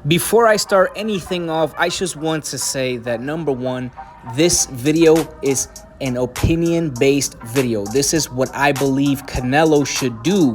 Before I start anything off, I just want to say that number one, this video is an opinion-based video. This is what I believe Canelo should do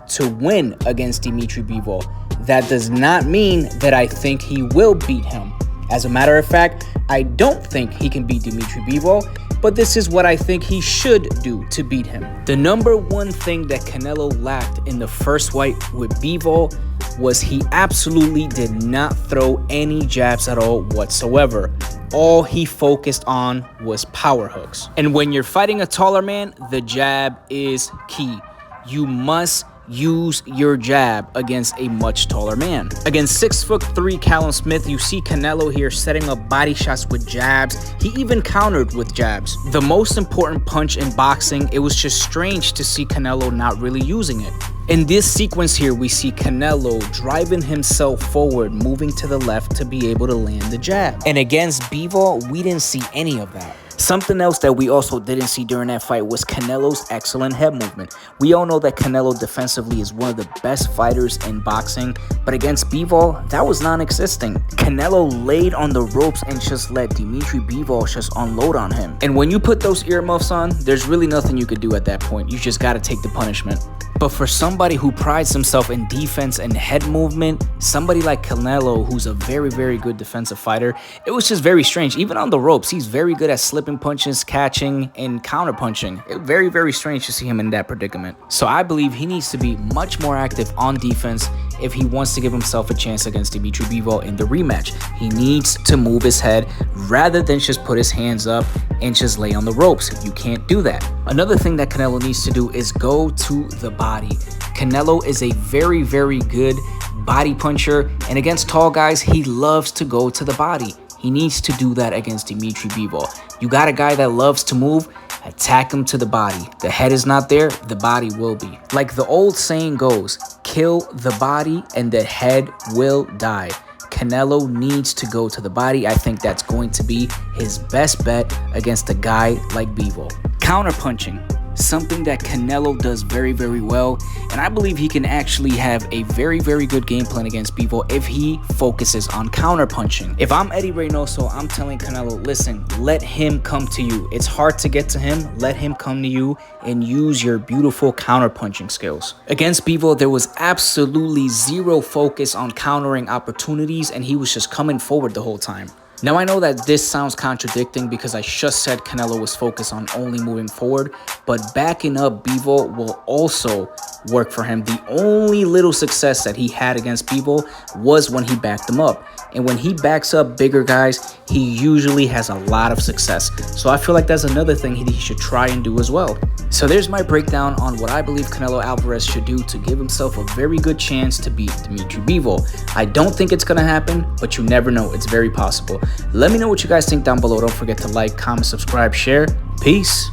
to win against Dimitry Bivol. That does not mean that I think he will beat him. As a matter of fact, I don't think he can beat Dimitry Bivol, but this is what I think he should do to beat him. The number one thing that Canelo lacked in the first fight with Bivol was he absolutely did not throw any jabs at all whatsoever. All he focused on was power hooks. And when you're fighting a taller man, the jab is key. You must use your jab against a much taller man. Against 6'3" Callum Smith, you see Canelo here setting up body shots with jabs. He even countered with jabs. The most important punch in boxing, it was just strange to see Canelo not really using it. In this sequence here, we see Canelo driving himself forward, moving to the left to be able to land the jab. And against Bivol, we didn't see any of that. Something else that we also didn't see during that fight was Canelo's excellent head movement. We all know that Canelo defensively is one of the best fighters in boxing, but against Bivol, that was non-existent. Canelo laid on the ropes and just let Dimitry Bivol just unload on him. And when you put those earmuffs on, there's really nothing you could do at that point. You just got to take the punishment. But for somebody who prides himself in defense and head movement, somebody like Canelo, who's a very, very good defensive fighter, it was just very strange. Even on the ropes, he's very good at slipping punches, catching, and counter punching. Very, very strange to see him in that predicament. So I believe he needs to be much more active on defense if he wants to give himself a chance against Dimitry Bivol in the rematch. He needs to move his head rather than just put his hands up and just lay on the ropes. You can't do that. Another thing that Canelo needs to do is go to the body. Canelo is a very, very good body puncher, and against tall guys, he loves to go to the body. He needs to do that against Dimitry Bivol. You got a guy that loves to move, attack him to the body. The head is not there, the body will be. Like the old saying goes, kill the body and the head will die. Canelo needs to go to the body. I think that's going to be his best bet against a guy like Bivol. Counter punching. Something that Canelo does very, very well, and I believe he can actually have a very, very good game plan against Bivol if he focuses on counter punching. If I'm Eddie Reynoso, I'm telling Canelo, listen, let him come to you. It's hard to get to him. Let him come to you and use your beautiful counter punching skills. Against Bivol, there was absolutely zero focus on countering opportunities, and he was just coming forward the whole time. Now, I know that this sounds contradicting because I just said Canelo was focused on only moving forward, but backing up Bivol will also work for him. The only little success that he had against Bivol was when he backed him up. And when he backs up bigger guys, he usually has a lot of success. So I feel like that's another thing he should try and do as well. So there's my breakdown on what I believe Canelo Alvarez should do to give himself a very good chance to beat Dimitry Bivol. I don't think it's going to happen, but you never know. It's very possible. Let me know what you guys think down below. Don't forget to like, comment, subscribe, share. Peace.